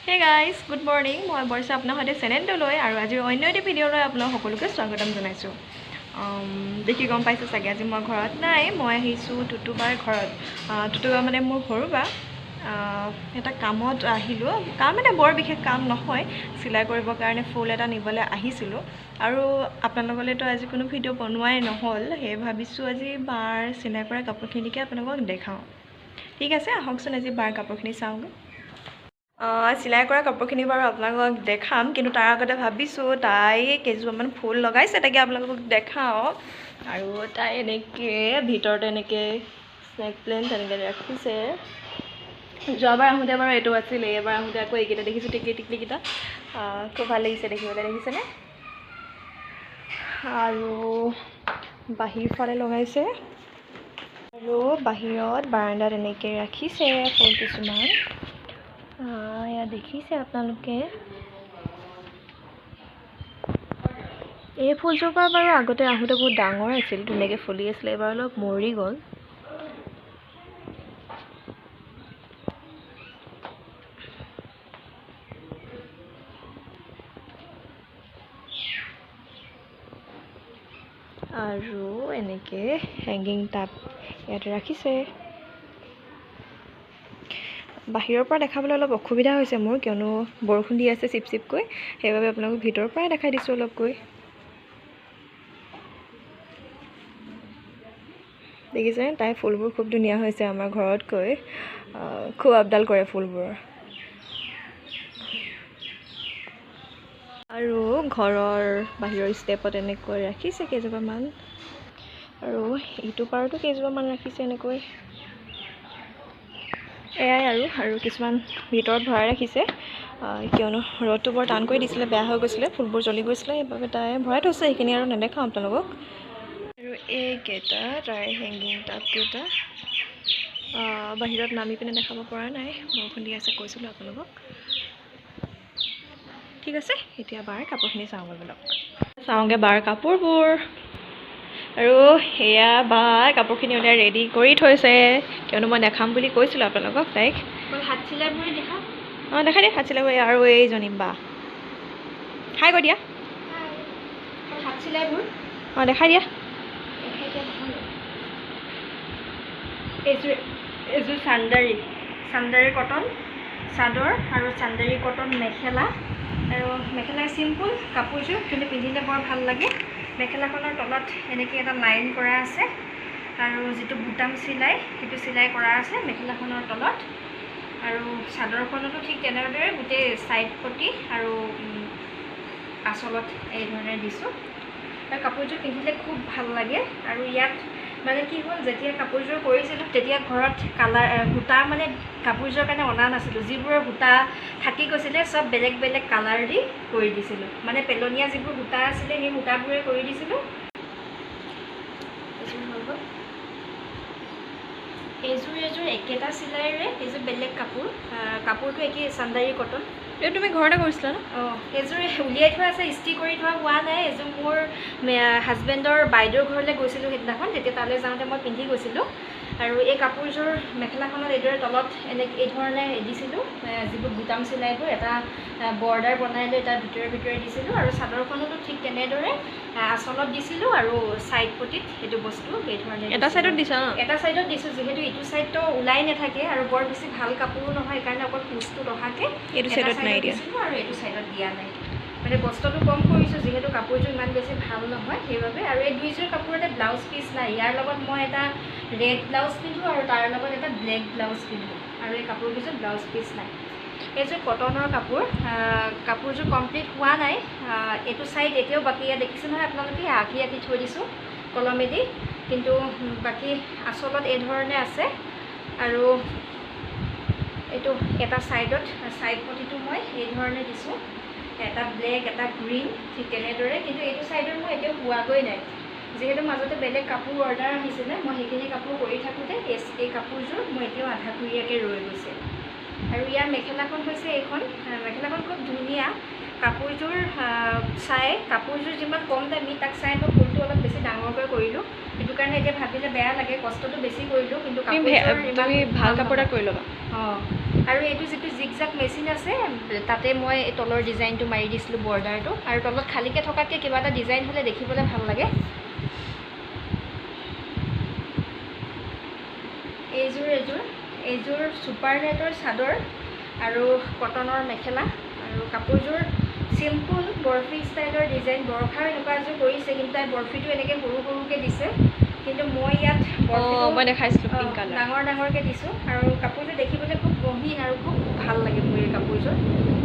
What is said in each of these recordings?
Hey guys, good morning. মই বৰ্ষা আপোনাৰ সৈতে চেনেলটোলৈ আৰু আজি অন্য এটা ভিডিঅ'লৈ আপোনাক সকলোকে স্বাগতম জনাইছোঁ। দেখি গম পাইছে চাগে আজি মই ঘৰত নাই, মই আহিছোঁ টুটুবাৰ ঘৰত। টুটুবা মানে মোৰ সৰু বা এটা কামত আহিলোঁ। কাম মানে বৰ বিশেষ কাম নহয়, চিলাই কৰিবৰ কাৰণে ফুল এটা নিবলৈ আহিছিলোঁ আৰু আপোনালোকলৈতো আজি কোনো ভিডিঅ' বনোৱাই নহ'ল, সেয়ে ভাবিছোঁ আজি বাৰ চিলাই কৰা কাপোৰখিনিকে আপোনালোকক দেখাওঁ। ঠিক আছে, আহকচোন আজি বাৰ কাপোৰখিনি চাওঁগৈ। চিলাই কৰা কাপোৰখিনি বাৰু আপোনালোকক দেখাম, কিন্তু তাৰ আগতে ভাবিছোঁ তাই কেইযোৰমান ফুল লগাইছে, তাকে আপোনালোকক দেখাওঁ। আৰু তাই এনেকৈ ভিতৰত এনেকৈ স্নেক প্লেন তেনেকৈ ৰাখিছে। যোৱাবাৰ আহোঁতে বাৰু এইটো আছিলে, এইবাৰ আহোঁতে আকৌ এইকেইটা দেখিছোঁ, টিকলিকেইটা খুব ভাল লাগিছে দেখিবলৈ, দেখিছেনে? আৰু বাহিৰ ফালে লগাইছে আৰু বাহিৰত বাৰাণ্ডাত এনেকৈ ৰাখিছে ফুল কিছুমান। এয়া দেখিছে আপোনালোকে। এই ফুলজোপা বাৰু আগতে আহোঁতে বহুত ডাঙৰ আছিল, ধুনীয়াকৈ ফুলি আছিলে, এবাৰ অলপ মৰি গ'ল। আৰু এনেকৈ হেংগিং টাব ইয়াতে ৰাখিছে। বাহিৰৰ পৰা দেখাবলৈ অলপ অসুবিধা হৈছে মোৰ, কিয়নো বৰষুণ দি আছে চিপ চিপকৈ, সেইবাবে আপোনালোকক ভিতৰৰ পৰাই দেখাই দিছোঁ অলপকৈ। দেখিছেনে, তাই ফুলবোৰ খুব ধুনীয়া হৈছে আমাৰ ঘৰতকৈ, খুব আপডাল কৰে ফুলবোৰৰ। আৰু ঘৰৰ বাহিৰৰ ষ্টেপত এনেকৈ ৰাখিছে কেইজোপামান, আৰু ইটো পাৰতো কেইজোপামান ৰাখিছে এনেকৈ। এয়াই আৰু কিছুমান ভিতৰত ভৰাই ৰাখিছে, কিয়নো ৰ'দটো বৰ টানকৈ দিছিলে, বেয়া হৈ গৈছিলে, ফুলবোৰ জ্বলি গৈছিলে, সেইবাবে তাই ভৰাই থৈছে। সেইখিনি আৰু নেদেখাওঁ আপোনালোকক। আৰু এইকেইটা তাইৰ হেংগিং টাবকেইটা বাহিৰত নামি পিনে দেখাব পৰা নাই, বৰষুণ দি আছে কৈছিলোঁ আপোনালোকক। ঠিক আছে, এতিয়া বাৰ কাপোৰখিনি চাওঁগৈ বাৰ কাপোৰবোৰ। আৰু সেয়া বা কাপোৰখিনি উলিয়াই ৰেডি কৰি থৈছে, কিয়নো মই দেখাম বুলি কৈছিলোঁ আপোনালোকক তাইক। হাত চিলাইবোৰ দেখা দেখাই দিয়া, হাত চিলাইবোৰ। আৰু এইজনী বা হাই কৈ দিয়া, হাত চিলাইবোৰ দেখাই দিয়া। এইযোৰ চান্দাৰী কটন চাদৰ আৰু চান্দাৰী কটন মেখেলা, আৰু মেখেলা চিম্পুল কাপোৰযোৰ, কিন্তু পিন্ধিলে বৰ ভাল লাগে। মেখেলাখনৰ তলত এনেকৈ এটা লাইন কৰা আছে, আৰু যিটো বুটাম চিলাই সেইটো চিলাই কৰা আছে মেখেলাখনৰ তলত। আৰু চাদৰখনতো ঠিক তেনেদৰে গোটেই ছাইড পটি আৰু আঁচলত এই ধৰণে দিছোঁ। আৰু কাপোৰযোৰ পিন্ধিলে খুব ভাল লাগে। আৰু ইয়াত মানে কি হ'ল, যেতিয়া কাপোৰযোৰ কৰিছিলোঁ তেতিয়া ঘৰত সূতা মানে কাপোৰযোৰৰ কাৰণে অনা নাছিলোঁ, যিবোৰৰ সূতা থাকি গৈছিলে চব বেলেগ বেলেগ কালাৰ দি কৰি দিছিলোঁ, মানে পেলনীয়া যিবোৰ সূতা আছিলে সেই সূতাবোৰে কৰি দিছিলোঁ। এইযোৰ একেটা চিলাইৰে, এইযোৰ বেলেগ কাপোৰটো একেই চান্দাৰী কটন। এইটো তুমি ঘৰতে কৰিছিলা ন? এইযোৰ উলিয়াই থোৱা আছে, ইস্ত্ৰি কৰি থোৱা হোৱা নাই। এইযোৰ মোৰ হাজবেণ্ডৰ বাইদেউৰ ঘৰলৈ গৈছিলোঁ সেইদিনাখন, তেতিয়া তালৈ যাওঁতে মই পিন্ধি গৈছিলোঁ। আৰু এই কাপোৰযোৰ মেখেলাখনত এইদৰে তলত এই ধৰণে দিছিলোঁ, যিবোৰ বুটাম চিলাইবোৰ এটা বৰ্ডাৰ বনাই লৈ তাৰ ভিতৰে দিছিলোঁ। আৰু চাদৰখনতো ঠিক তেনেদৰে আঁচলত দিছিলোঁ, আৰু ছাইড পটিত সেইটো বস্তু এই ধৰণে এটা ছাইডত দিছা ন? এটা ছাইডত দিছোঁ, যিহেতু ইটো ছাইডটো ওলাই নাথাকে আৰু বৰ বেছি ভাল কাপোৰো নহয়, সেইকাৰণে অকল কুচটো ৰখাকৈ এইটো ছাইডত নাই দিছিলোঁ, আৰু এইটো ছাইডত দিয়া নাই। মানে কষ্টটো কম কৰিছোঁ, যিহেতু কাপোৰযোৰ ইমান বেছি ভাল নহয় সেইবাবে। আৰু এই দুইযোৰ কাপোৰতে ব্লাউজ পিচ নাই। ইয়াৰ লগত মই এটা ৰেড ব্লাউজ পিন্ধোঁ আৰু তাৰ লগত এটা ব্লেক ব্লাউজ পিন্ধোঁ, আৰু এই কাপোৰকেইযোৰ ব্লাউজ পিচ নাই। এইযোৰ কটনৰ কাপোৰযোৰ কমপ্লিট হোৱা নাই। এইটো ছাইড এতিয়াও বাকী, ইয়াত দেখিছে নহয় আপোনালোকে, আঁকি থৈ দিছোঁ কলমেদি, কিন্তু বাকী আঁচলত এই ধৰণে আছে। আৰু এইটো এটা ছাইড পটিটো মই এই ধৰণে দিছোঁ, এটা ব্লেক এটা গ্ৰীণ ঠিক তেনেদৰে। কিন্তু এইটো ছাইডত মই এতিয়াও পোৱাগৈ নাই, যিহেতু মাজতে বেলেগ কাপোৰ অৰ্ডাৰ আহিছিলে, মই সেইখিনি কাপোৰ কৰি থাকোঁতে এই কাপোৰযোৰ মই এতিয়াও আধাখুৰীয়াকৈ ৰৈ গৈছে। আৰু ইয়াৰ মেখেলাখন হৈছে এইখন, মেখেলাখন খুব ধুনীয়া। কাপোৰযোৰ যিমান কম দামী, তাক চাই মই ফুলটো অলপ বেছি ডাঙৰকৈ কৰিলোঁ, সেইটো কাৰণে এতিয়া ভাবিলে বেয়া লাগে, কষ্টটো বেছি কৰিলোঁ, কিন্তু কাপোৰযোৰ ইমান ভাল কাপোৰ এটা কৰি ল'বা। আৰু এইটো যিটো জিগজাগ মেচিন আছে তাতে মই তলৰ ডিজাইনটো মাৰি দিছিলোঁ বৰ্ডাৰটো, আৰু তলত খালীকৈ থকাতকৈ কিবা এটা ডিজাইন হ'লে দেখিবলৈ ভাল লাগে। এইযোৰ ছুপাৰ নেটৰ চাদৰ আৰু কটনৰ মেখেলা, আৰু কাপোৰযোৰ চিম্পুল বৰফি ষ্টাইলৰ ডিজাইন। বৰষাও এনেকুৱা এযোৰ কৰিছে, কিন্তু তাই বৰফিটো এনেকৈ সৰু সৰুকৈ দিছে, কিন্তু মই ইয়াত মই দেখাইছিলোঁ পিংক কালাৰ ডাঙৰ ডাঙৰকৈ দিছোঁ। আৰু কাপোৰযোৰ দেখিবলৈ খুব গহীন আৰু খুব ভাল লাগে মোৰ এই কাপোৰযোৰ।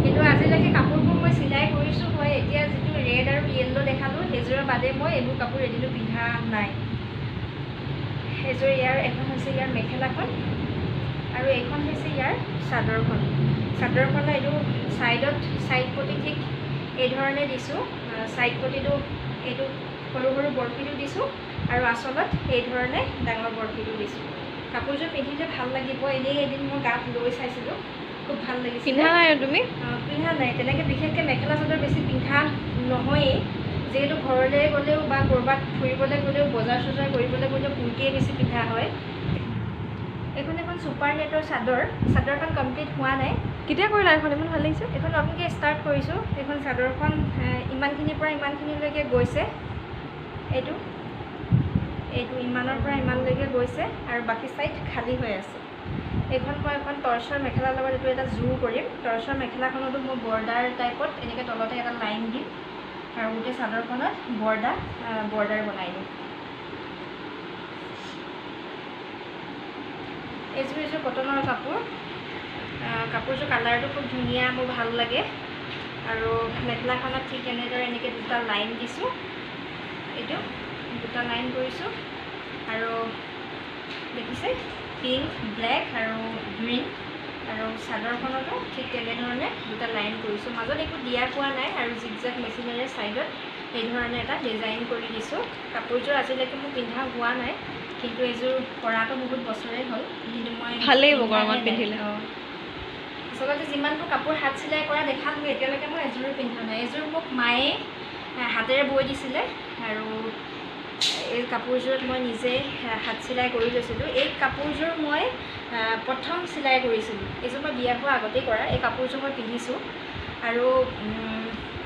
কিন্তু আজিলৈকে কাপোৰবোৰ মই চিলাই কৰিছোঁ হয়, এতিয়া যিটো ৰেড আৰু য়েল্লো দেখালোঁ সেইযোৰৰ বাদে মই এইবোৰ কাপোৰ এদিনো পিন্ধা নাই। সেইযোৰ ইয়াৰ এখন হৈছে ইয়াৰ মেখেলাখন, আৰু এইখন হৈছে ইয়াৰ চাদৰখন। চাদৰখনৰ এইটো ছাইড পটি ঠিক এই ধৰণে দিছোঁ। ছাইড পটিটো এইটো সৰু সৰু বৰফিটো দিছোঁ, আৰু আচলত এই ধৰণে ডাঙৰ বৰফিটো দিছোঁ। কাপোৰযোৰ পিন্ধিলে ভাল লাগিব। এনেই এদিন মই গাত লৈ চাইছিলোঁ, খুব ভাল লাগিছে। পিন্ধা নাই তুমি? পিন্ধা নাই তেনেকৈ, বিশেষকৈ মেখেলা চাদৰ বেছি পিন্ধা নহয়েই, যিহেতু ঘৰলৈ গ'লেও বা ক'ৰবাত ফুৰিবলৈ গ'লেও বজাৰ চজাৰ কৰিবলৈ গ'লেও কুৰ্তিয়ে বেছি পিন্ধা হয়। এইখন এখন ছুপাৰ নেটৰ চাদৰখন কমপ্লিট হোৱা নাই। কেতিয়া কৰিলা এইখন? ইমান ভাল লাগিছে। এইখন নতুনকৈ ষ্টাৰ্ট কৰিছোঁ। এইখন চাদৰখন ইমানখিনিৰ পৰা ইমানখিনিলৈকে গৈছে, এইটো ইমানৰ পৰা ইমানলৈকে গৈছে, আৰু বাকী ছাইড খালী হৈ আছে। এইখন মই এখন টৰ্চৰ মেখেলাৰ লগত এইটো এটা জোৰ কৰিম। টৰ্চৰ মেখেলাখনতো মই বৰ্ডাৰ টাইপত এনেকৈ তলতে এটা লাইন দিম, আৰু গোটেই চাদৰখনত বৰ্ডাৰ বনাই দিম। এইযোৰ কটনৰ কাপোৰযোৰ কালাৰটো খুব ধুনীয়া, মোৰ ভাল লাগে। আৰু মেখেলাখনত ঠিক এনেদৰে এনেকৈ দুটা লাইন দিছোঁ, এইটো দুটা লাইন কৰিছোঁ, আৰু দেখিছে পিংক, ব্লেক আৰু গ্ৰীণ। আৰু চাদৰখনতো ঠিক তেনেধৰণে দুটা লাইন কৰিছোঁ, মাজত একো দিয়া হোৱা নাই, আৰু জিগজাগ মেচিনেৰে ছাইডত এই ধৰণে এটা ডিজাইন কৰি দিছোঁ। কাপোৰযোৰ আজিলৈকে মোৰ পিন্ধা হোৱা নাই, কিন্তু এইযোৰ কৰাটো বহুত বছৰেই হ'ল, কিন্তু মই ভাল লাগিব গৰমত পিন্ধিলে। আচলতে যিমানবোৰ কাপোৰ হাত চিলাই কৰা দেখালোঁ, এতিয়ালৈকে মই এযোৰো পিন্ধা নাই। এযোৰ মোক মায়ে হাতেৰে বৈ দিছিলে, আৰু এই কাপোৰযোৰত মই নিজে হাত চিলাই কৰি লৈছিলোঁ। এই কাপোৰযোৰ মই প্ৰথম চিলাই কৰিছিলোঁ, এইযোৰ মই বিয়া হোৱাৰ আগতেই কৰা। এই কাপোৰযোৰ মই পিন্ধিছোঁ, আৰু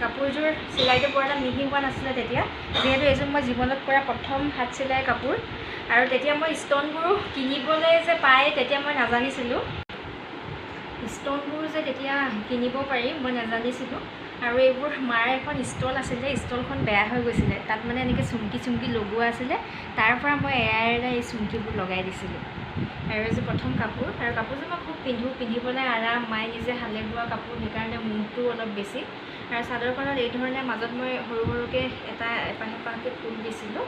কাপোৰযোৰ চিলাইটো বৰ এটা মিহি হোৱা নাছিলে তেতিয়া, যিহেতু এইযোৰ মই জীৱনত কৰা প্ৰথম হাত চিলাই কাপোৰ। আৰু তেতিয়া মই ষ্ট'নবোৰো কিনিবলৈ যে পায় তেতিয়া মই নাজানিছিলোঁ, ষ্ট'নবোৰ যে তেতিয়া কিনিব পাৰি মই নাজানিছিলোঁ। আৰু এইবোৰ মাৰ এখন ষ্টল আছিলে, ষ্টলখন বেয়া হৈ গৈছিলে, তাত মানে এনেকৈ চুমকি লগোৱা আছিলে, তাৰ পৰা মই এৰাই এই চুমকিবোৰ লগাই দিছিলোঁ। আৰু এইযোৰ প্ৰথম কাপোৰ, আৰু কাপোৰযোৰ মই খুব পিন্ধিবলৈ আৰাম। মায়ে নিজে হালে বোৱা কাপোৰ, সেইকাৰণে মোহটো অলপ বেছি। আৰু চাদৰখনত এই ধৰণে মাজত মই সৰু সৰুকৈ এটা এপাহকে ফুল দিছিলোঁ,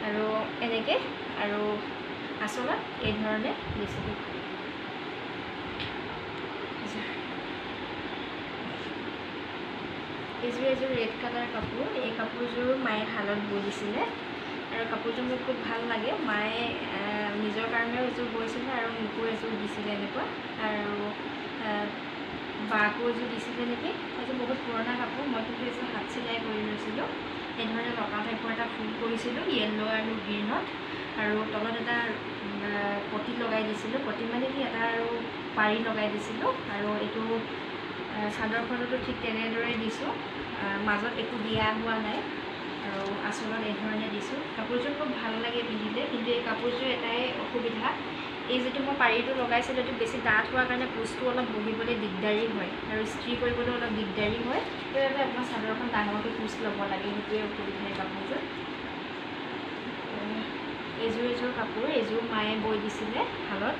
আৰু এনেকৈ, আৰু আচলত এই ধৰণে দিছিলোঁ। এইযোৰ ৰেড কালাৰ কাপোৰ। এই কাপোৰযোৰ মায়ে শালত বৈ দিছিলে, আৰু কাপোৰযোৰ মোৰ খুব ভাল লাগে। মায়ে নিজৰ কাৰণেও এযোৰ বৈছিলে, আৰু মোকো এযোৰ দিছিলে এনেকুৱা, আৰু বাকো এযোৰ দিছিলে নেকি। এইযোৰ বহুত পুৰণা কাপোৰ, মই কিন্তু এযোৰ হাত চিলাই কৰি লৈছিলোঁ। এই ধৰণে লতা টাইপৰ এটা ফুল কৰিছিলোঁ য়েল্লো আৰু গ্ৰীণত, আৰু তলত এটা পটি লগাই দিছিলোঁ। পটি মানে কি এটা আৰু পাৰি লগাই দিছিলোঁ, আৰু এইটো চাদৰখনতো ঠিক তেনেদৰে দিছোঁ, মাজত একো দিয়া হোৱা নাই, আৰু আচলত এই ধৰণে দিছোঁ। কাপোৰযোৰ খুব ভাল লাগে পিন্ধিলে, কিন্তু এই কাপোৰযোৰ এটাই অসুবিধা, এই যিটো মই পাৰিটো লগাইছিলোঁ এইটো বেছি ডাঠ হোৱাৰ কাৰণে কুচটো অলপ বহিবলৈ দিগদাৰী হয়, আৰু ইস্ত্ৰি কৰিবলৈ অলপ দিগদাৰী হয়। সেইবাবে আপোনাৰ চাদৰখন ডাঙৰকৈ কুচ ল'ব লাগে, সেইটোৱে অসুবিধা এই কাপোৰযোৰ। এইযোৰ কাপোৰ, এইযোৰ মায়ে বৈ দিছিলে শালত,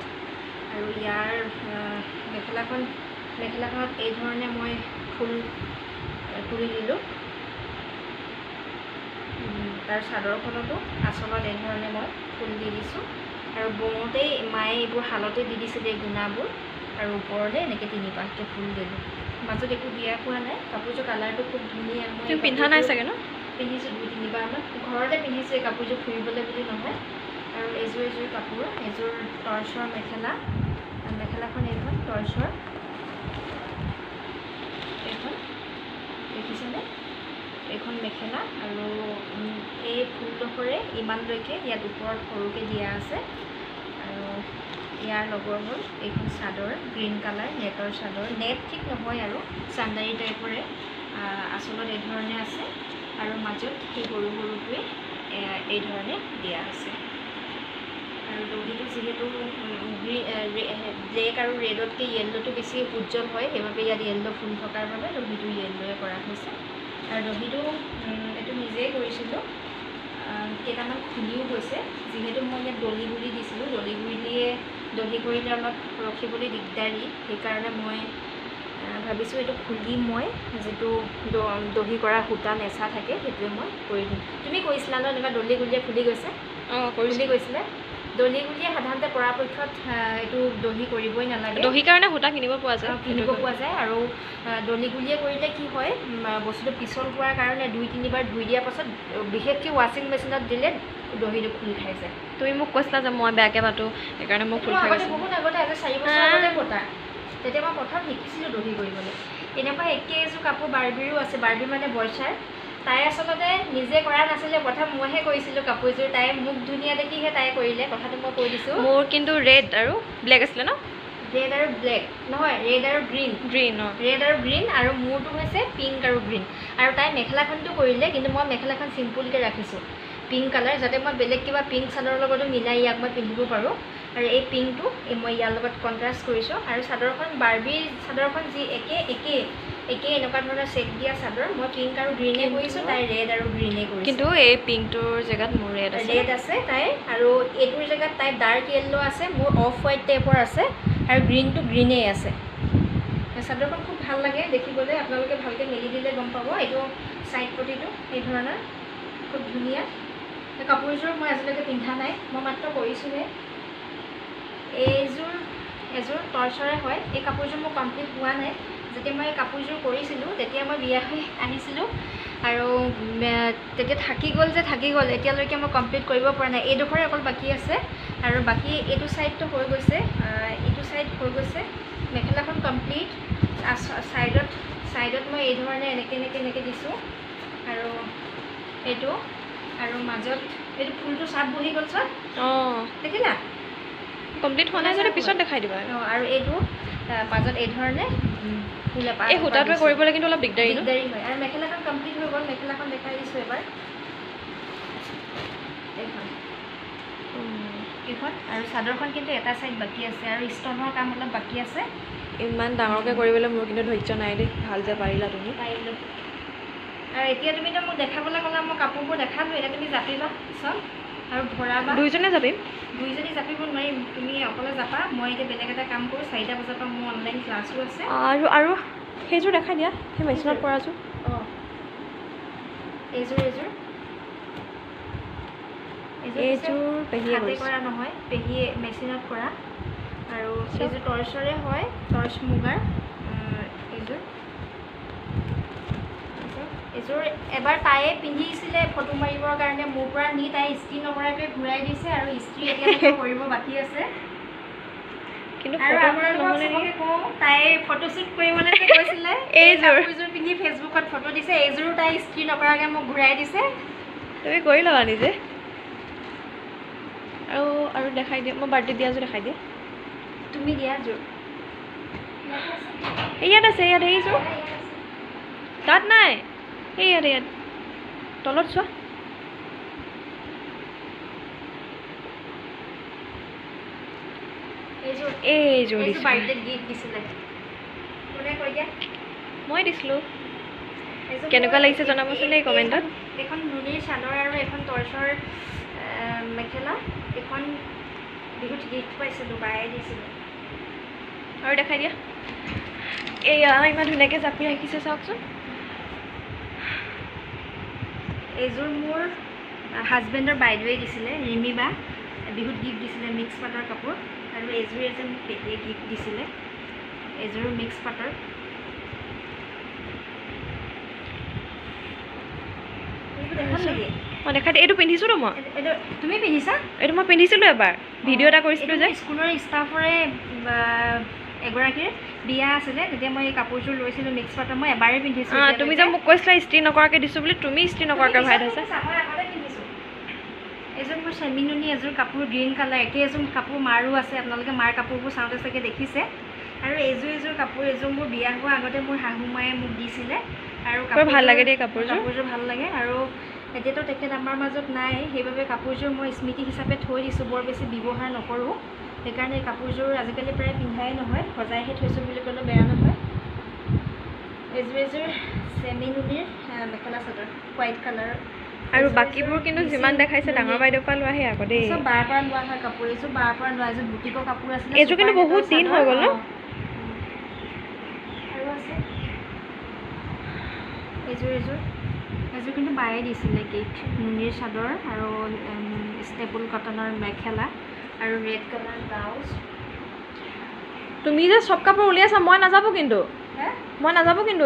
আৰু ইয়াৰ মেখেলাখনত এই ধৰণে মই ফুল তুলি দিলোঁ। তাৰ চাদৰখনতো আচলত এই ধৰণে মই ফুল দি দিছোঁ, আৰু বওঁতেই মায়ে এইবোৰ শালতে দি দিছিলে এই গুণাবোৰ, আৰু ওপৰতে এনেকৈ 3 পাহকৈ ফুল দিলোঁ। মাজত একো দিয়া হোৱা নাই। কাপোৰযোৰ কালাৰটো খুব ধুনীয়া। মই পিন্ধা নাই চাগে ন? পিন্ধিছোঁ 2-3 বাৰমান, ঘৰতে পিন্ধিছোঁ এই কাপোৰযোৰ, ফুৰিবলৈ বুলি নহয়। আৰু এইযোৰ কাপোৰ, এইযোৰ টৰ্চৰ মেখেলাখন এইখন টৰ্চৰ, এইখন দেখিছেনে? এইখন মেখেলা, আৰু এই ফুলডোখৰে ইমানলৈকে ইয়াত ওপৰত সৰুকৈ দিয়া আছে, আৰু ইয়াৰ লগৰ হ'ল এইখন চাদৰ গ্ৰীণ কালাৰ নেটৰ চাদৰ নেট ঠিক নহয় আৰু চান্দাৰী টাইপৰে আচলত এই ধৰণে আছে আৰু মাজত সেই সৰু সৰুটোৱে এই ধৰণে দিয়া আছে আৰু দহিটো যিহেতু ব্লেক আৰু ৰেডতকৈ য়েল্ল'টো বেছি উজ্জ্বল হয় সেইবাবে ইয়াত য়েল্ল' ফুল থকাৰ বাবে দহিটো য়েল্ল'য়ে কৰা হৈছে আৰু দহিটো এইটো নিজেই কৰিছিলোঁ কেইটামান খুলিও গৈছে যিহেতু মই ইয়াত দলি গুলি দিছিলোঁ দলি গুলিয়ে দহি কৰিলে অলপ ৰখিবলৈ দিগদাৰী সেইকাৰণে মই ভাবিছোঁ এইটো খুলি মই যিটো দহি কৰা সূতা নেচা থাকে সেইটোৱে মই কৰি দিম তুমি কৈছিলা ন এনেকুৱা দলি গুলিয়ে খুলি গৈছে খুলি গৈছিলে দলি গুলিয়ে সাধাৰণতে পৰাপক্ষত এইটো দহি কৰিবই নালাগে দহি কাৰণে সূতা কিনিব পোৱা যায় আৰু দলি গুলিয়ে কৰিলে কি হয় বস্তুটো পিছল হোৱাৰ কাৰণে 2-3 বাৰ ধুই দিয়াৰ পাছত বিশেষকৈ ৱাশ্বিং মেচিনত দিলে দহিটো খুলি খাই যায় তুমি মোক কৈছিলা যে মই বেয়াকৈ পাতো সেইকাৰণে মোক খুলি খাই গৈছে বহুত আগতে আজি 4 বছৰ আগতে পতা তেতিয়া মই প্ৰথম শিকিছিলোঁ দহি কৰিবলৈ এনেকুৱা একে এযোৰ কাপোৰ বাৰ্বিৰো আছে বাৰ্বি মানে বৰ্ষাৰ তাই আচলতে নিজে কৰা নাছিলে প্ৰথম মইহে কৰিছিলোঁ কাপোৰযোৰ তাই মোক ধুনীয়া দেখিহে তাই কৰিলে কথাটো মই কৈ দিছোঁ মোৰ কিন্তু ৰেড আৰু ব্লেক আছিলে ন ৰেড আৰু ব্লেক নহয় ৰেড আৰু গ্ৰীণ ৰেড আৰু গ্ৰীণ আৰু মোৰটো হৈছে পিংক আৰু গ্ৰীণ আৰু তাই মেখেলাখনটো কৰিলে কিন্তু মই মেখেলাখন চিম্পুলকৈ ৰাখিছোঁ পিংক কালাৰ যাতে মই বেলেগ কিবা পিংক চাদৰৰ লগতো মিলাই ইয়াক মই পিন্ধিব পাৰোঁ আৰু এই পিংকটো মই ইয়াৰ লগত কণ্ট্ৰাষ্ট কৰিছোঁ আৰু চাদৰখন বাৰ্বিৰ চাদৰখন যি একে এনেকুৱা ধৰণৰ চেট দিয়া চাদৰ মই পিংক আৰু গ্ৰীণে কৰিছোঁ তাই ৰেড আৰু গ্ৰীণে কৰিছোঁ কিন্তু এই পিংকটোৰ জেগাত মোৰ ৰেড আছে তাইৰ আৰু এইটোৰ জেগাত তাইৰ ডাৰ্ক য়েল্ল' আছে মোৰ অফ হোৱাইট টাইপৰ আছে আৰু গ্ৰীণটো গ্ৰীণেই আছে চাদৰখন খুব ভাল লাগে দেখিবলৈ আপোনালোকে ভালকৈ মেলি দিলে গম পাব এইটো ছাইড পটিটো এই ধৰণৰ খুব ধুনীয়া কাপোৰযোৰ মই আজিলৈকে পিন্ধা নাই মই মাত্ৰ কৰিছোঁহে এযোৰ টৰ্চৰে হয় এই কাপোৰযোৰ মোৰ কমপ্লিট হোৱা নাই যেতিয়া মই কাপোৰযোৰ কৰিছিলোঁ তেতিয়া মই বিয়া হৈ আহিছিলোঁ আৰু তেতিয়া থাকি গ'ল এতিয়ালৈকে মই কমপ্লিট কৰিব পৰা নাই এইডোখৰে অকল বাকী আছে আৰু বাকী এইটো ছাইডটো হৈ গৈছে এইটো ছাইড হৈ গৈছে মেখেলাখন কমপ্লিট ছাইডত মই এই ধৰণে এনেকৈ দিছোঁ আৰু এইটো আৰু মাজত এইটো ফুলটো চাপ বহি গ'ল চব দেখিলা কমপ্লিট হোৱা নাই যদি পিছত দেখাই দিবা আৰু এইটো মাজত এই ধৰণে ফুল এপাহ এই সূতাটোৱে কৰিবলৈ কিন্তু অলপ দিগদাৰী হয় আৰু মেখেলাখন কমপ্লিট হৈ গ'ল মেখেলাখন দেখাই দিছোঁ এবাৰ এইখন আৰু চাদৰখন কিন্তু এটা ছাইড বাকী আছে আৰু ষ্টনৰ কাম অলপ বাকী আছে ইমান ডাঙৰকৈ কৰিবলৈ মোৰ কিন্তু ধৈৰ্য নাই দেই ভাল যে পাৰিলা তুমি পাৰিলোঁ আৰু এতিয়া তুমিতো মোক দেখাবলৈ ক'লা মই কাপোৰবোৰ দেখালোঁ এতিয়া তুমি জাপিবা চব আৰু ভৰাবা দুইজনে যাবিম দুইজনী জাপিব নোৱাৰিম তুমি অকলে জাপা মই এতিয়া বেলেগ এটা কাম কৰোঁ 4টা বজাৰ পৰা মোৰ অনলাইন ক্লাছো আছে আৰু সেইযোৰ দেখাই দিয়া সেই মেচিনত কৰাযোৰ এইযোৰ পেহীয়ে কৰা নহয় পেহীয়ে মেচিনত কৰা আৰু এইযোৰ টৰ্চৰে হয় টৰ্চ মুগাৰ এইযোৰ এবাৰ তাইয়ে পিন্ধিছিলে ফটো মাৰিবৰ কাৰণে মোৰ পৰা নি তাই ইস্ত্ৰি নকৰাকৈ ঘূৰাই দিছে আৰু ইস্ত্ৰি এতিয়া কৰিব বাকী আছে কিন্তু আপোনালোকে কওঁ তাই ফটোশ্বুট কৰিবলৈ যে গৈছিলে এইযোৰ পিন্ধি ফেচবুকত ফটো দিছে এইযোৰো তাই ইস্ত্ৰি নকৰাকৈ মোক ঘূৰাই দিছে তুমি কৰি ল'বা নিজে আৰু দেখাই দিয়া মই বাৰ্থডে দিয়াযোৰ দেখাই দিয়া তুমি দিয়াযোৰ ইয়াত আছে ইয়াত এইযোৰ তাত নাই ইয়াত তলত চোৱা এইযোৰ মই দিছিলোঁ কেনেকুৱা লাগিছে জনাবচোন দেই কমেণ্টত এখন নুনিৰ চাদৰ আৰু এখন টৰ্চৰ মেখেলা এখন বিহুত গিফ্ট পাইছিলোঁ বায়ে দিছিলোঁ আৰু দেখাই দিয়া এয়া ইমান ধুনীয়াকৈ জাপি ৰাখিছে চাওকচোন এইযোৰ মোৰ হাজবেণ্ডৰ বাইদেৱে দিছিলে ৰিমি বা বিহুত গিফ্ট দিছিলে মিক্স পাটৰ কাপোৰ আৰু এইযোৰ এজন মোক পেহীয়ে গিফ্ট দিছিলে এইযোৰো মিক্স পাটৰ মই দেখাই দিয়া এইটো পিন্ধিছোঁতো মই তুমি পিন্ধিছা এইটো মই পিন্ধিছিলোঁ এবাৰ ভিডিঅ' এটা কৰিছিলোঁ যে স্কুলৰ ষ্টাফৰে এগৰাকীৰ বিয়া আছিলে তেতিয়া মই এই কাপোৰযোৰ লৈছিলোঁ মিক্স পাটৰ মই এবাৰেই পিন্ধিছোঁ তুমি যে মোক কৈছিলা ইস্ত্ৰি নকৰাকৈ দিছোঁ বুলি তুমি ইস্ত্ৰি নকৰাকৈ ভৰাই থৈছা এযোৰ মোৰ চেমিনুনি এযোৰ কাপোৰ গ্ৰীণ কালাৰ, একে এযোৰ কাপোৰ মাৰো আছে, আপোনালোকে মাৰ কাপোৰবোৰ চাওঁতে চাগে দেখিছে। আৰু এযোৰ কাপোৰ এযোৰ মোৰ বিয়া হোৱা আগতে মোৰ শাহু মায়ে মোক দিছিলে, আৰু ভাল লাগে দেই কাপোৰযোৰ ভাল লাগে। আৰু এতিয়াতো তেখেত আমাৰ মাজত নাই, সেইবাবে কাপোৰযোৰ মই স্মৃতি হিচাপে থৈ দিছোঁ, বৰ বেছি ব্যৱহাৰ নকৰোঁ। সেইকাৰণে এই কাপোৰযোৰ আজিকালি প্ৰায় পিন্ধাই নহয়, সজাইহে থৈছোঁ বুলি ক'লেও বেয়া নহয়। এযোৰ চেমিনুনিৰ মেখেলা চাদৰ হোৱাইট কালাৰ। আৰু বাকীবোৰ কিন্তু যিমান দেখাইছে ডাঙৰ বাইদেউৰ পৰা লোৱাহে আকৌ দেই, চব বাৰ পৰা লোৱা হয় কাপোৰ। এইযোৰ বাৰ পৰা লোৱা, এযোৰ বুটিকৰ কাপোৰ আছিলে। এইযোৰ কিন্তু বহুত দিন হৈ গ'ল ন। আৰু আছে এযোৰ কিন্তু বায়ে দিছিলে, কেক নুনিৰ চাদৰ আৰু ষ্টেপুল কটনৰ মেখেলা আৰু ৰেড কালাৰ ব্লাউজ। তুমি যে চব কাপোৰ উলিয়াইছা, মই নাযাবো কিন্তু,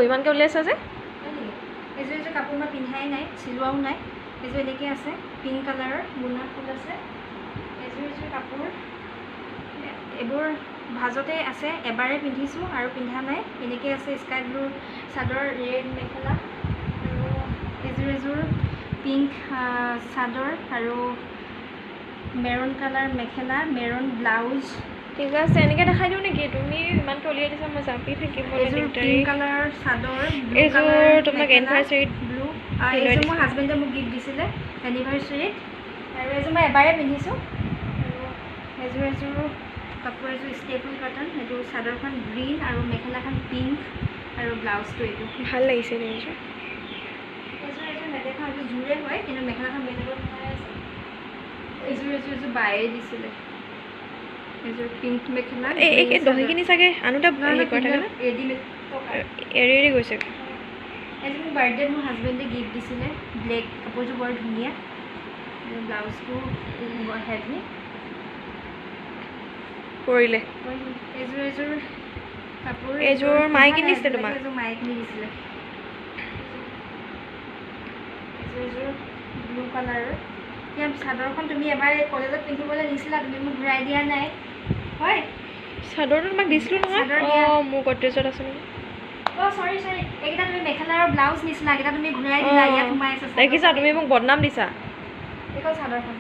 ইমানকৈ উলিয়াইছা যে। এযোৰ কাপোৰ মই পিন্ধাই নাই, চিলোৱাও নাই। এযোৰ এনেকৈ আছে, পিংক কালাৰৰ বুনা ফুল আছে। এযোৰ কাপোৰ এইবোৰ ভাজতে আছে, এবাৰে পিন্ধিছোঁ আৰু পিন্ধা নাই। এনেকৈ আছে স্কাই ব্লু চাদৰ, ৰেড মেখেলা, আৰু এযোৰ পিংক চাদৰ আৰু মেৰুন কালাৰ মেখেলা, মেৰুন ব্লাউজ। ঠিক আছে, এনেকৈ দেখাই দিওঁ নেকি? তুমি ইমানকৈ উলিয়াই দিছা, মই জাপি থাকিম। এযোৰ পিংক কালাৰৰ চাদৰ, এইযোৰ তোমাক এনিভাৰ্চাৰীত ব্লু। এইযোৰ মোৰ হাজবেণ্ডে মোক গিফ্ট দিছিলে এনিভাৰ্চাৰীত, আৰু এইযোৰ মই এবাৰে পিন্ধিছোঁ। আৰু এযোৰ কাপোৰ এযোৰ ষ্টেপুল কটন, সেইটো চাদৰখন গ্ৰীণ আৰু মেখেলাখন পিংক আৰু ব্লাউজটো এইটো ভাল লাগিছে দেই। এইযোৰ নেদেখা, এইযোৰ জোৰে হয় কিন্তু মেখেলাখন বেলেগত সোমাই আছে। এযোৰ বায়ে দিছিলে, এযোৰ পিংক মেখেলা। এই দহিখিনি চাগে আনোতে হেৰি কৰা থাকে ন, এৰি গৈছে। এযোৰ মোৰ বাৰ্থডেত মোৰ হাজবেণ্ডে গিফ্ট দিছিলে, ব্লেক কাপোৰযোৰ বৰ ধুনীয়া, ব্লাউজটো হেভি পৰিলে। এযোৰ কাপোৰ এযোৰ মায়ে কিনিছিলে তোমাক? এযোৰ মায়ে কিনি দিছিলে। এযোৰ ব্লু কালাৰৰ। এতিয়া চাদৰখন তুমি এবাৰ কলেজত পিন্ধিবলৈ দিছিলা, তুমি মোক ঘূৰাই দিয়া নাই। হয়, চাদৰটো তোমাক দিছিলোঁ নহয়। মোৰ গডৰেজত আছে নেকি? চৰি, এইকেইটা তুমি মেখেলা আৰু ব্লাউজ নিছিলা, এইকেইটা তুমি ঘূৰাই দিলা, ইয়াত সোমাই আছে। দেখিছা, তুমি মোক বদনাম দিছা। এইখন চাদৰখন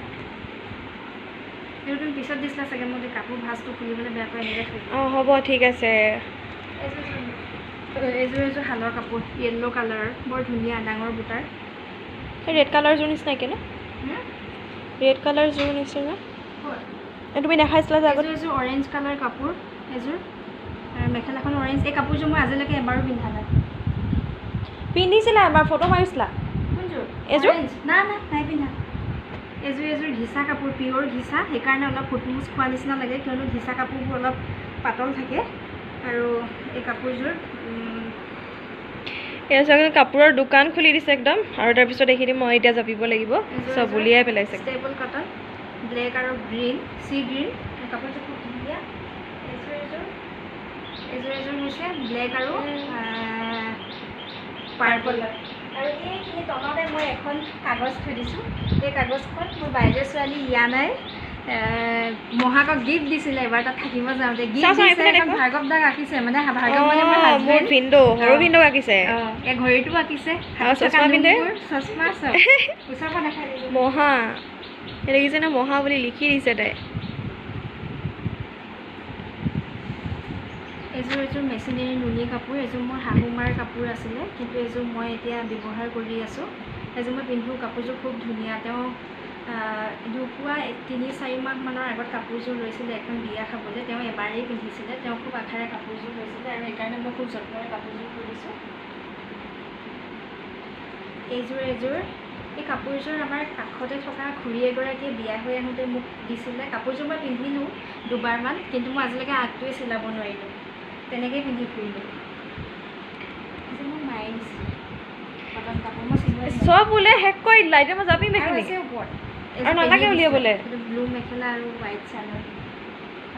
এইটো তুমি পিছত দিছিলা চাগে, মই কাপোৰ ভাজটো খুলিবলৈ বেয়া পাই এনেকৈ থৈ দিওঁ। হ'ব ঠিক আছে। এযোৰ শালৰ কাপোৰ, য়েল্ল' কালাৰৰ, বৰ ধুনীয়া, ডাঙৰ বুটাৰ। ৰেড কালাৰ যোৰ নিচিনাকৈ ন? ৰেড কালাৰ যোৰ নিচিনা তুমি দেখাইছিলা যে আগত। এযোৰ অৰেঞ্জ কালাৰ কাপোৰ, এযোৰ মেখেলাখন অৰেঞ্জ। এই কাপোৰযোৰ মই আজিলৈকে এবাৰো পিন্ধা নাই। পিন্ধিছিলা এবাৰ, ফটো মাৰিছিলা। কোনযোৰ? এযোৰ নাই পিন্ধা। এযোৰ ঘিচা কাপোৰ, পিয়'ৰ ঘিচা, সেইকাৰণে অলপ ফুটমুচ খোৱা নিচিনা লাগে, কিয়নো ঘিচা কাপোৰবোৰ অলপ পাতল থাকে। আৰু এই কাপোৰযোৰ কাপোৰৰ দোকান খুলি দিছে একদম। আৰু তাৰপিছত এইখিনি মই এতিয়া জাপিব লাগিব, চব উলিয়াই পেলাইছে। ষ্টেবল কটন, ব্লেক আৰু গ্ৰীণ, চি গ্ৰীণ। কাপোৰযোৰ খুব ধুনীয়া। এযোৰ হৈছে ব্লেক আৰু পাৰ্পল। আৰু এইখিনি তলতে মই এখন কাগজ থৈ দিছোঁ। এই কাগজখন মোৰ বাইদেউ ছোৱালী ইয়ানাই মহাকক গিফ্ট দিছিলে এবাৰ তাত থাকিব যাওঁতে। ভাৰ্গৱ দাক আঁকিছে, মানে ভাৰ্গৱ মানে মোৰ হাজবেণ্ড, সৰু ভিনদেউ আঁকিছে। এই ঘড়ীটো আঁকিছে, চশমা পিন্ধে, চশমা চব ওচৰৰ পৰা দেখাই দিছোঁ। মহা দেখিছে ন, মহা বুলি লিখি দিছে তাই। এযোৰ মেচিনেৰী নুনি কাপোৰ, এযোৰ মোৰ শাহু মাৰ কাপোৰ আছিলে, কিন্তু এযোৰ মই এতিয়া ব্যৱহাৰ কৰি আছোঁ। এযোৰ মই পিন্ধোঁ, কাপোৰযোৰ খুব ধুনীয়া। তেওঁ ঢুকুৱা ৩-৪ মাহমানৰ আগত কাপোৰযোৰ লৈছিলে এখন বিয়া খাবলৈ, তেওঁ এবাৰেই পিন্ধিছিলে। তেওঁ খুব আশাৰে কাপোৰযোৰ লৈছিলে, আৰু সেইকাৰণে মই খুব যত্নৰে কাপোৰযোৰ কৰিছোঁ। এযোৰ এই কাপোৰযোৰ আমাৰ কাষতে থকা খুৰী এগৰাকীয়ে বিয়া হৈ আহোঁতে মোক দিছিলে। কাপোৰযোৰ মই পিন্ধিলোঁ দুবাৰমান, কিন্তু মই আজিলৈকে আগটোৱে চিলাব নোৱাৰিলোঁ, তেনেকৈয়ে পিন্ধি ফুৰিলোঁ। মোৰ মায়ে দিছিলে কটন কাপোৰ, মই চিলোৱা চব বোলে শেষ কৰি দিলা, এতিয়া মই যাবি মেখেলা ওপৰত আৰু নালাগে উলিয়াবলৈ। ব্লু মেখেলা আৰু হোৱাইট চাদৰ,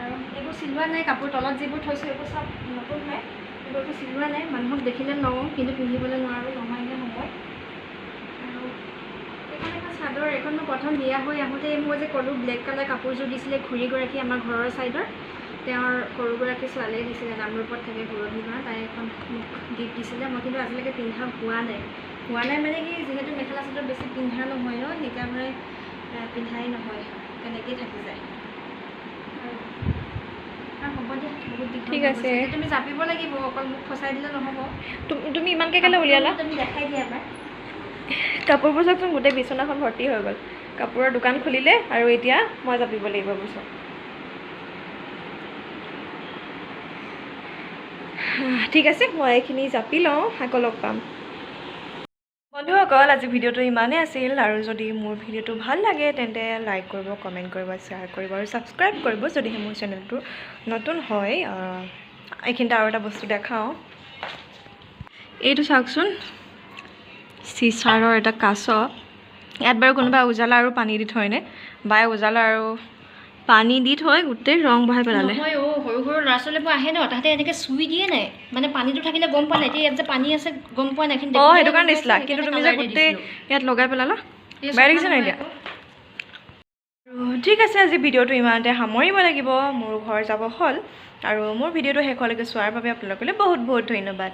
আৰু এইবোৰ চিলোৱা নাই। কাপোৰ তলত যিবোৰ থৈছোঁ এইবোৰ চব নতুন হয়, এইবোৰতো চিলোৱা নাই। মানুহক দেখিলে লওঁ, কিন্তু পিন্ধিবলৈ নোৱাৰোঁ, নহয়নে সময়। আৰু এইখন এখন চাদৰ, এইখন মই প্ৰথম বিয়া হৈ আহোঁতে মই যে ক'লোঁ ব্লেক কালাৰ কাপোৰযোৰ দিছিলে খুৰীগৰাকী আমাৰ ঘৰৰ ছাইডৰ, তেওঁৰ সৰুগৰাকী ছোৱালীয়ে দিছিলে, নামৰূপত থাকে পুৰহিমা, তাই এখন মোক গিফ্ট দিছিলে। মই কিন্তু আজিলৈকে পিন্ধা হোৱা নাই মানে কি, যিহেতু মেখেলা চাদৰ বেছি পিন্ধা নহয় ন, সেইকাৰণে পিন্ধাই নহয়, তেনেকেই থাকি যায়। হ'ব দিয়া, বহুত দীঘল ঠিক আছে। তুমি জাপিব লাগিব, অকল মোক ফচাই দিলে নহ'ব। তুমি ইমানকৈ কেলৈ উলিয়ালা? তুমি দেখাই দিয়া এবাৰ। কাপোৰবোৰ চাওকচোন, গোটেই বিচনাখন ভৰ্তি হৈ গ'ল। কাপোৰৰ দোকান খুলিলে আৰু এতিয়া মই জাপিব লাগিব বুজিছ। ঠিক আছে, মই এইখিনি জাপি লওঁ, আকৌ লগ পাম। বন্ধুসকল, আজি ভিডিঅ'টো ইমানেই আছিল, আৰু যদি মোৰ ভিডিঅ'টো ভাল লাগে তেন্তে লাইক কৰিব, কমেণ্ট কৰিব, শ্বেয়াৰ কৰিব আৰু ছাবস্ক্ৰাইব কৰিব যদিহে মোৰ চেনেলটো নতুন হয়। এইখিনিতে আৰু এটা বস্তু দেখাওঁ, এইটো চাওকচোন, চিচাৰৰ এটা কাছ। ইয়াত বাৰু কোনোবা উজালা আৰু পানী দি থয়নে? বায়ে উজালা আৰু পানী দি থৈ গোটেই ৰং বহাই পেলালে। নহয় সৰু সৰু ল'ৰা ছোৱালীবোৰ আহে ন, তাহাঁতে এনেকৈ চুই দিয়ে নাই, মানে পানীটো থাকিলে গম পোৱা নাই। এতিয়া ইয়াত যে পানী আছে গম পোৱা নাই, কিন্তু সেইটো কাৰণে দিছিলা, কিন্তু তুমি যে গোটেই ইয়াত লগাই পেলালা, বেয়া দেখিছে নাই এতিয়া? ঠিক আছে, আজি ভিডিঅ'টো ইমানতে সামৰিব লাগিব, মোৰ ঘৰ যাব হ'ল। আৰু মোৰ ভিডিঅ'টো শেষলৈকে চোৱাৰ বাবে আপোনালোকলৈ বহুত বহুত ধন্যবাদ।